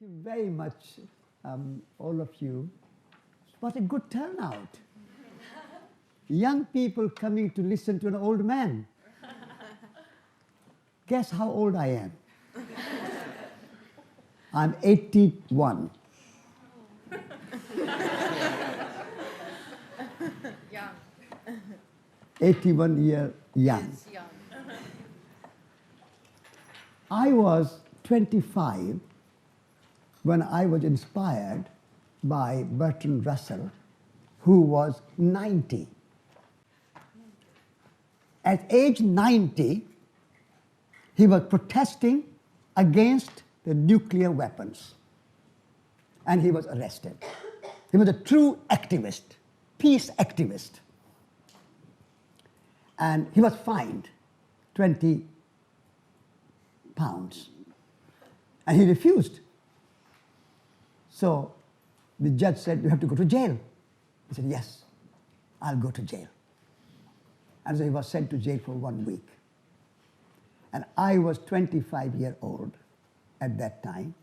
you very much, all of you. What a good turnout. Young people coming to listen to an old man. Guess how old I am? I'm 81. Young. 81 year young. It's young. I was 25 when I was inspired by Bertrand Russell, who was 90. At age 90, he was protesting against the nuclear weapons, and he was arrested. He was a true activist, peace activist. And he was fined 20 pounds. And he refused. So the judge said, "You have to go to jail." He said, "Yes, I'll go to jail." And so he was sent to jail for 1 week. And I was 25 years old at that time,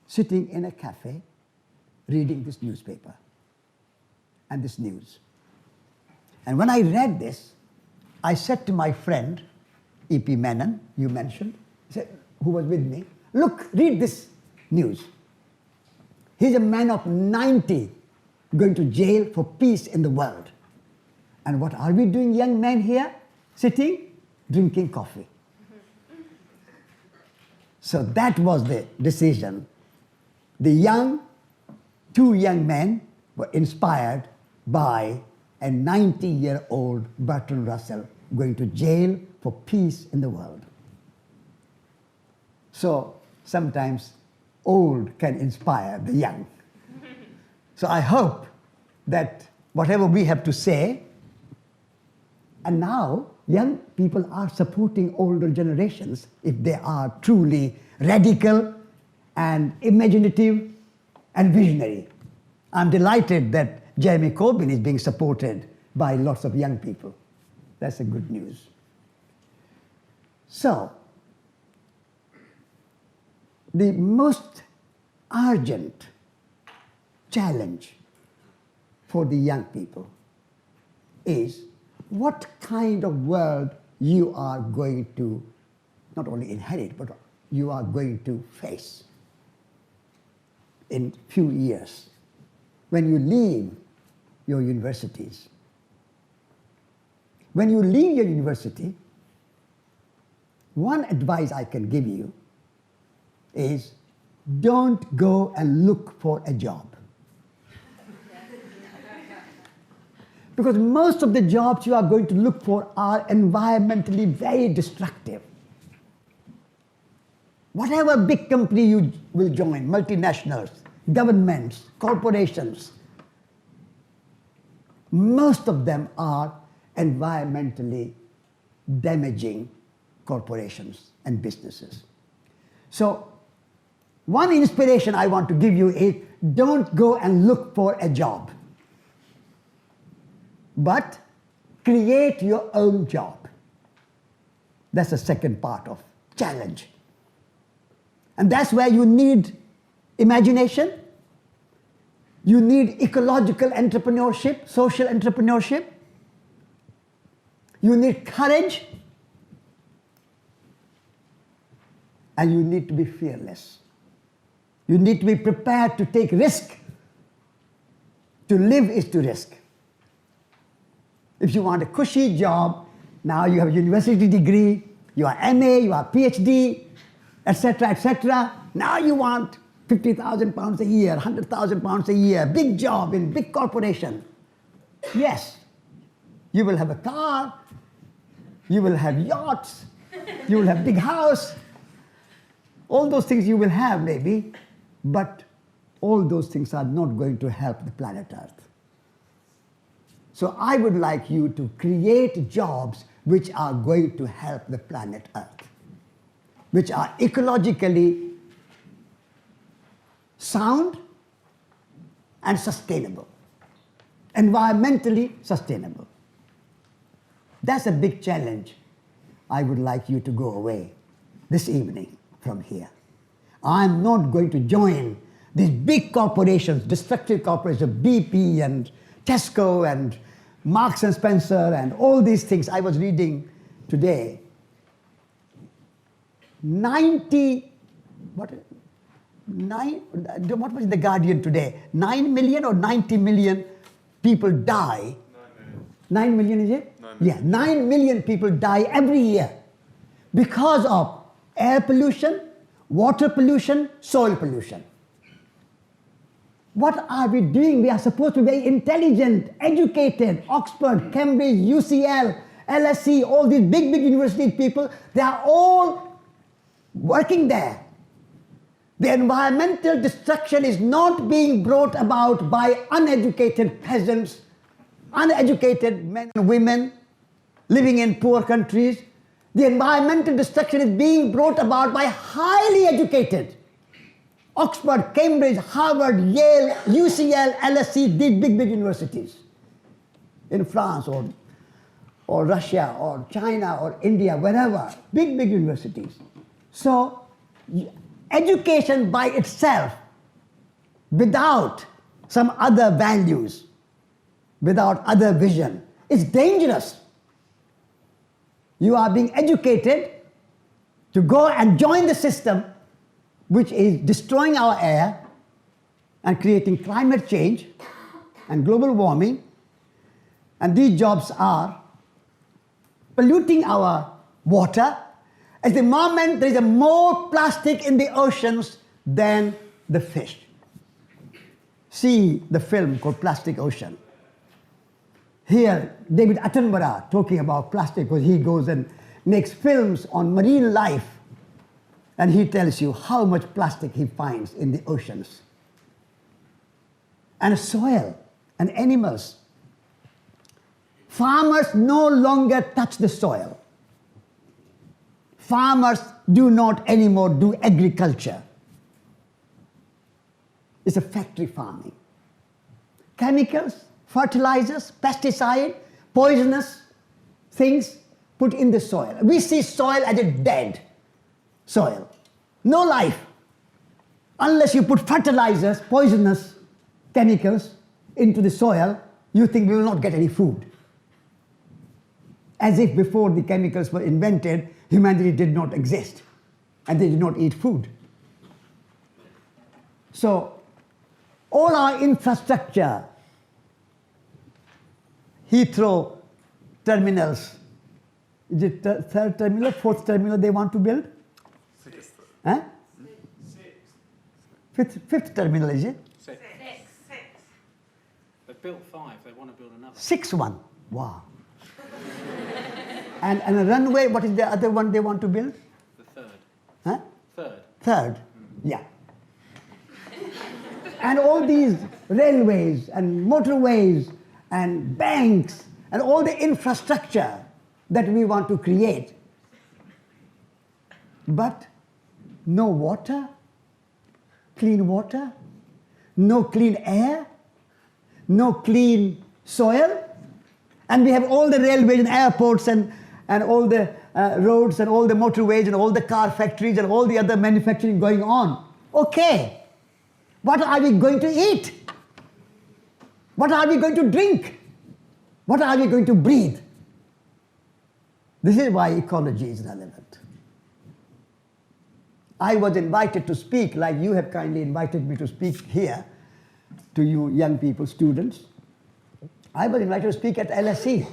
sitting in a cafe, reading this newspaper and this news. And when I read this, I said to my friend, E.P. Menon, you mentioned, who was with me, "Look, read this news. He's a man of 90 going to jail for peace in the world. And what are we doing, young men here? Sitting, drinking coffee." So that was the decision. The two young men were inspired by a 90-year-old Bertrand Russell going to jail for peace in the world. So sometimes old can inspire the young. So I hope that whatever we have to say, and now young people are supporting older generations if they are truly radical and imaginative and visionary. I'm delighted that Jeremy Corbyn is being supported by lots of young people. That's a good news. So, the most urgent challenge for the young people is what kind of world you are going to not only inherit, but you are going to face in few years when you leave your universities. When you leave your university, one advice I can give you is don't go and look for a job. Because most of the jobs you are going to look for are environmentally very destructive. Whatever big company you will join, multinationals, governments, corporations, most of them are environmentally damaging corporations and businesses. So one inspiration I want to give you is don't go and look for a job, but create your own job. That's the second part of challenge. And that's where you need imagination, you need ecological entrepreneurship, social entrepreneurship, you need courage, and you need to be fearless. You need to be prepared to take risk. To live is to risk. If you want a cushy job, now you have a university degree, you are MA, you are PhD, etc., etc. Now you want 50,000 pounds a year, 100,000 pounds a year, big job in big corporation. Yes, you will have a car, you will have yachts, you will have big house. All those things you will have maybe, but all those things are not going to help the planet Earth. So I would like you to create jobs which are going to help the planet Earth, which are ecologically sound and sustainable, environmentally sustainable. That's a big challenge. I would like you to go away this evening from here. I'm not going to join these big corporations, destructive corporations, BP and Tesco and Marks and Spencer and all these things. I was reading today, what was in the Guardian today? 9 million or 90 million people die. 9 million is it? 9 million. Yeah, 9 million people die every year because of air pollution, water pollution, soil pollution. What are we doing? We are supposed to be very intelligent, educated. Oxford, Cambridge, UCL, LSE, all these big university people, they are all working there. The environmental destruction is not being brought about by uneducated peasants, uneducated men and women living in poor countries. The environmental destruction is being brought about by highly educated. Oxford, Cambridge, Harvard, Yale, UCL, LSE, these big universities in France or Russia or China or India, wherever, big universities. So education by itself, without some other values, without other vision, is dangerous. You are being educated to go and join the system which is destroying our air and creating climate change and global warming. And these jobs are polluting our water. At the moment, there is more plastic in the oceans than the fish. See the film called Plastic Ocean. Here, David Attenborough talking about plastic, because he goes and makes films on marine life, and he tells you how much plastic he finds in the oceans. And soil and animals. Farmers no longer touch the soil. Farmers do not anymore do agriculture. It's a factory farming. Chemicals, fertilizers, pesticide, poisonous things put in the soil. We see soil as a dead soil. No life. Unless you put fertilizers, poisonous chemicals into the soil, you think we will not get any food. As if before the chemicals were invented, humanity did not exist and they did not eat food. So all our infrastructure, Heathrow terminals, is it third terminal, fourth terminal they want to build? Sixth. Huh? Sixth. Fifth terminal, is it? Sixth. They've built 5, they want to build another. Sixth one. Wow. And a runway, what is the other one they want to build? The third. Huh? Third. Third, yeah. And all these railways and motorways and banks and all the infrastructure that we want to create. But no water, no clean air, no clean soil. And we have all the railways and airports and all the roads and all the motorways and all the car factories and all the other manufacturing going on. Okay, what are we going to eat? What are we going to drink? What are we going to breathe? This is why ecology is relevant. I was invited to speak, like you have kindly invited me to speak here, to you young people, students. I was invited to speak at LSE.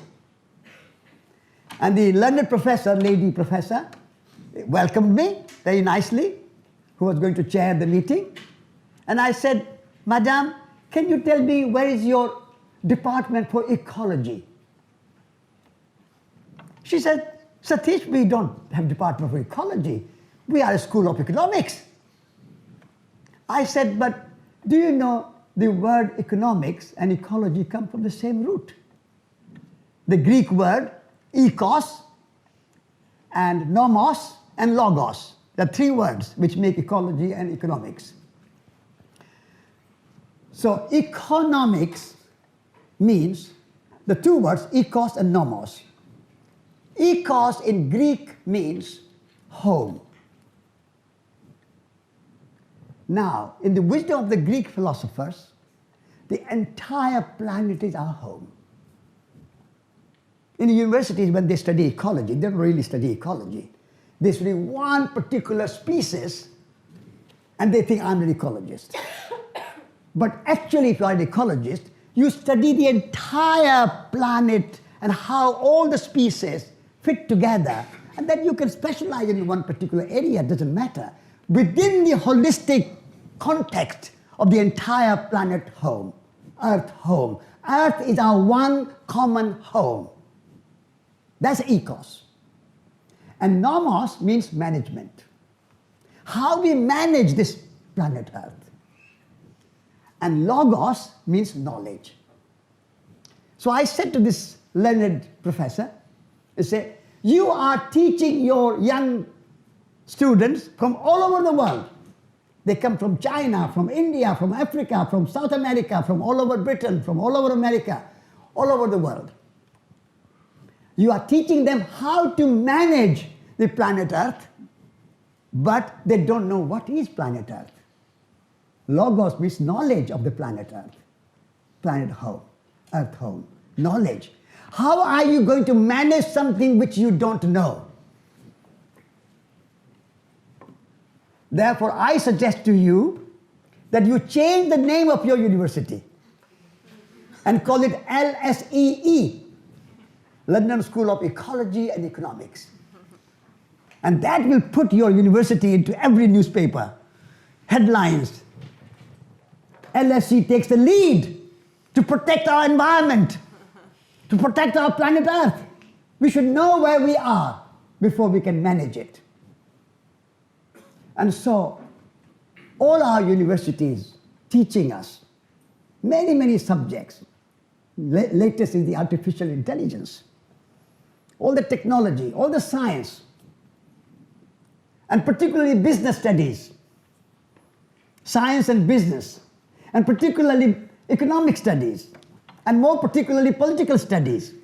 And the learned professor, lady professor, welcomed me very nicely, who was going to chair the meeting. And I said, Madam, can you tell me where is your department for ecology? She said, Satish, we don't have department for ecology. We are a school of economics. I said, but do you know the word economics and ecology come from the same root? The Greek word ekos and nomos and logos. There are 3 words which make ecology and economics. So economics means the 2 words ekos and nomos. Ekos in Greek means home. Now, in the wisdom of the Greek philosophers, the entire planet is our home. In universities, when they study ecology, they don't really study ecology. They study one particular species, and they think I'm an ecologist. But actually, if you are an ecologist, you study the entire planet and how all the species fit together, and then you can specialize in one particular area, it doesn't matter. Within the holistic context of the entire planet home, Earth home. Earth is our one common home. That's ecos. And nomos means management. How we manage this planet Earth. And logos means knowledge. So I said to this learned professor, I said, you are teaching your young students from all over the world. They come from China, from India, from Africa, from South America, from all over Britain, from all over America, all over the world. You are teaching them how to manage the planet Earth, but they don't know what is planet Earth. Logos means knowledge of the planet Earth. Planet home, Earth home, knowledge. How are you going to manage something which you don't know? Therefore, I suggest to you that you change the name of your university and call it LSEE, London School of Ecology and Economics. And that will put your university into every newspaper. Headlines. LSE takes the lead to protect our environment, to protect our planet Earth. We should know where we are before we can manage it. And so, all our universities teaching us many, many subjects. Latest is the artificial intelligence. All the technology, all the science, and particularly business studies, science and business, and particularly economic studies, and more particularly political studies.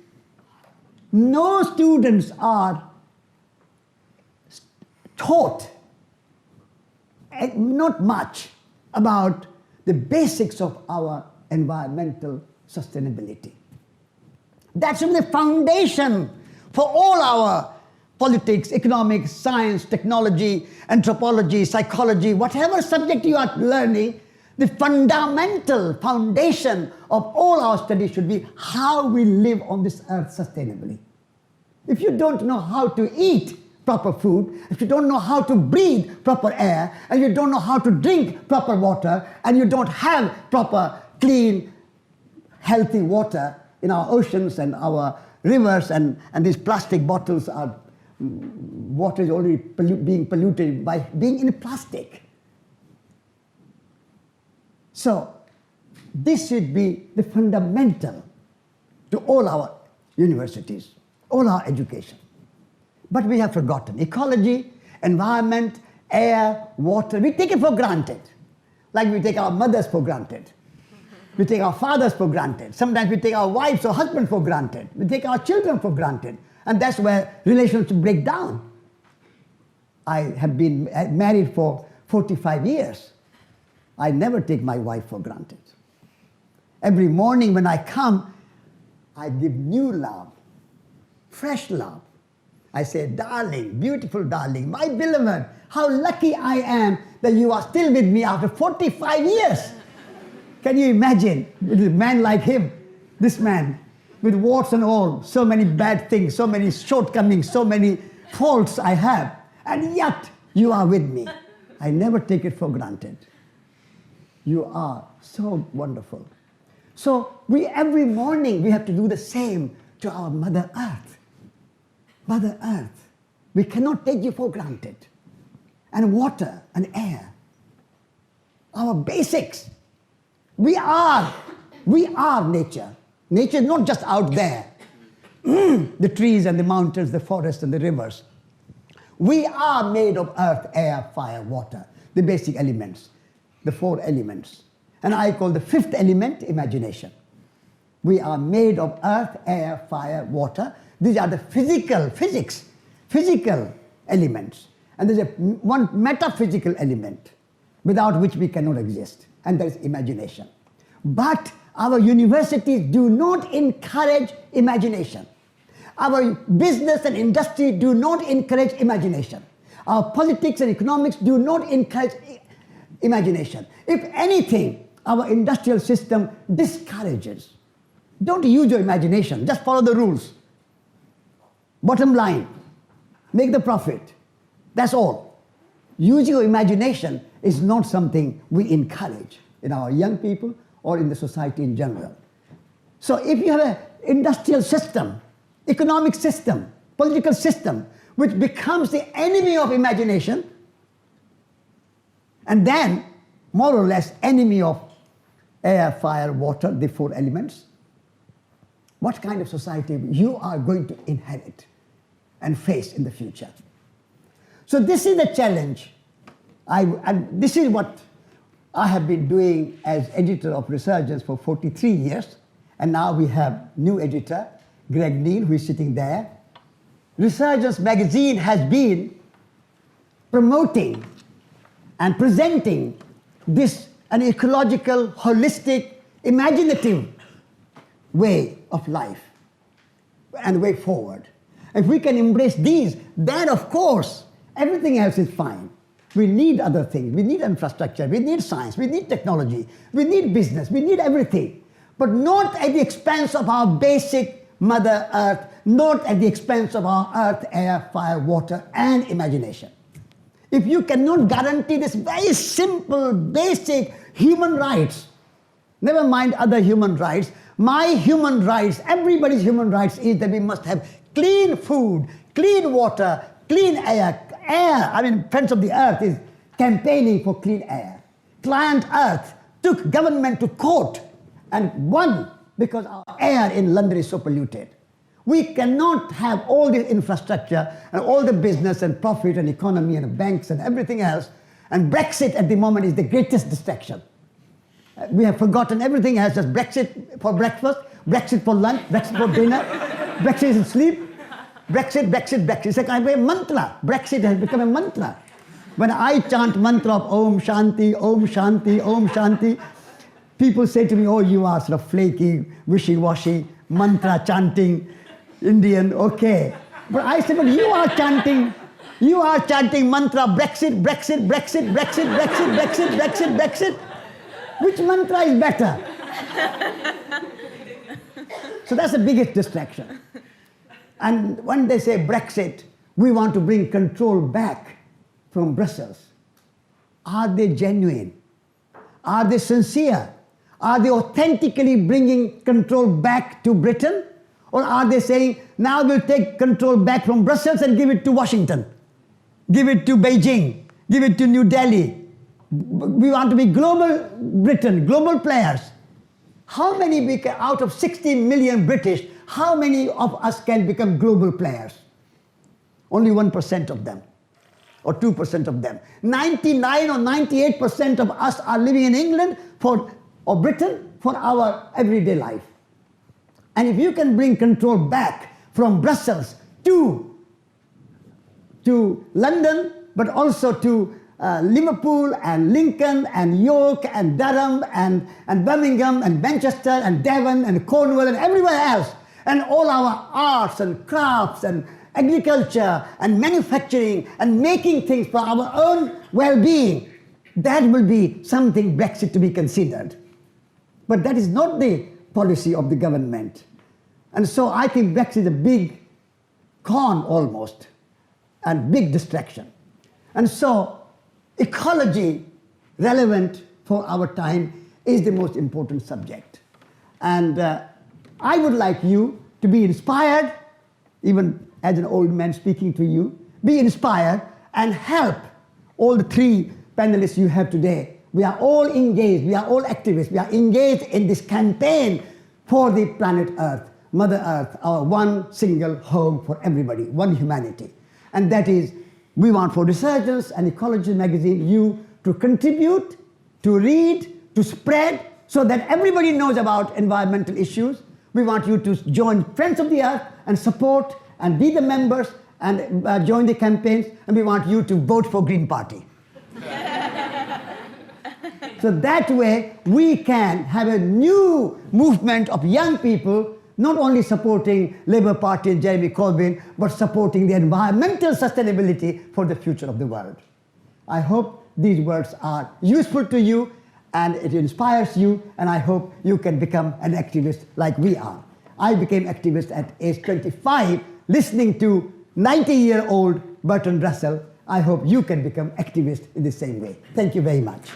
No students are taught not much about the basics of our environmental sustainability. That's the foundation for all our politics, economics, science, technology, anthropology, psychology, whatever subject you are learning, the fundamental foundation of all our studies should be how we live on this earth sustainably. If you don't know how to eat proper food, if you don't know how to breathe proper air, and you don't know how to drink proper water, and you don't have proper, clean, healthy water in our oceans and our rivers, and these plastic bottles are, water is already being polluted by being in plastic. So, this should be the fundamental to all our universities, all our education. But we have forgotten ecology, environment, air, water. We take it for granted. Like we take our mothers for granted. We take our fathers for granted. Sometimes we take our wives or husbands for granted. We take our children for granted. And that's where relationships break down. I have been married for 45 years. I never take my wife for granted. Every morning when I come, I give new love, fresh love. I say, darling, beautiful darling, my beloved, how lucky I am that you are still with me after 45 years. Can you imagine with a man like him, this man, with warts and all, so many bad things, so many shortcomings, so many faults I have, and yet you are with me. I never take it for granted. You are so wonderful. So every morning we have to do the same to our Mother Earth. Mother Earth, we cannot take you for granted. And water and air, our basics. We are nature. Nature is not just out there. The trees and the mountains, the forests and the rivers. We are made of earth, air, fire, water, the basic elements, the four elements. And I call the fifth element imagination. We are made of earth, air, fire, water. These are the physical elements. And there's one metaphysical element. without which we cannot exist, and that is imagination. But our universities do not encourage imagination. Our business and industry do not encourage imagination. Our politics and economics do not encourage imagination. If anything, our industrial system discourages. Don't use your imagination, just follow the rules. Bottom line, make the profit. That's all. Using your imagination is not something we encourage in our young people or in the society in general. So if you have an industrial system, economic system, political system, which becomes the enemy of imagination, and then more or less enemy of air, fire, water, the four elements, what kind of society you are going to inherit and face in the future. So this is the challenge, and this is what I have been doing as editor of Resurgence for 43 years, and now we have new editor, Greg Neal, who is sitting there. Resurgence magazine has been promoting and presenting this an ecological, holistic, imaginative way of life and way forward. If we can embrace these, then of course everything else is fine. We need other things. We need infrastructure. We need science. We need technology. We need business. We need everything. But not at the expense of our basic Mother Earth, not at the expense of our earth, air, fire, water, and imagination. If you cannot guarantee this very simple, basic human rights, never mind other human rights, my human rights, everybody's human rights is that we must have clean food, clean water, clean air. Friends of the Earth is campaigning for clean air. Client Earth took government to court and won because our air in London is so polluted. We cannot have all this infrastructure and all the business and profit and economy and banks and everything else, and Brexit at the moment is the greatest distraction. We have forgotten everything else, just Brexit for breakfast, Brexit for lunch, Brexit for dinner, Brexit is sleep, Brexit, Brexit, Brexit. It's like a mantra. Brexit has become a mantra. When I chant mantra of Om Shanti, Om Shanti, Om Shanti, people say to me, oh, you are sort of flaky, wishy-washy, mantra chanting Indian, okay. But I said, but you are chanting mantra Brexit, Brexit, Brexit, Brexit, Brexit, Brexit, Brexit, Brexit. Which mantra is better? So that's the biggest distraction. And when they say Brexit, we want to bring control back from Brussels. Are they genuine? Are they sincere? Are they authentically bringing control back to Britain? Or are they saying, now we'll take control back from Brussels and give it to Washington, give it to Beijing, give it to New Delhi? We want to be global Britain, global players. How many, out of 60 million British, how many of us can become global players? Only 1% of them, or 2% of them. 99 or 98% of us are living in England or Britain for our everyday life. And if you can bring control back from Brussels to London, but also to Liverpool and Lincoln and York and Durham and Birmingham and Manchester and Devon and Cornwall and everywhere else, and all our arts and crafts and agriculture and manufacturing and making things for our own well-being, that will be something Brexit to be considered. But that is not the policy of the government. And so I think Brexit is a big con almost, and big distraction. And so ecology, relevant for our time, is the most important subject. And I would like you to be inspired, even as an old man speaking to you, be inspired and help all the three panelists you have today. We are all engaged, we are all activists, we are engaged in this campaign for the planet Earth, Mother Earth, our one single home for everybody, one humanity. And that is, we want for Resurgence and Ecology magazine you to contribute, to read, to spread, so that everybody knows about environmental issues. We want you to join Friends of the Earth and support and be the members and join the campaigns, and we want you to vote for Green Party. So that way, we can have a new movement of young people, not only supporting Labour Party and Jeremy Corbyn, but supporting the environmental sustainability for the future of the world. I hope these words are useful to you and it inspires you, and I hope you can become an activist like we are. I became activist at age 25, listening to 90-year-old Bertrand Russell. I hope you can become activist in the same way. Thank you very much.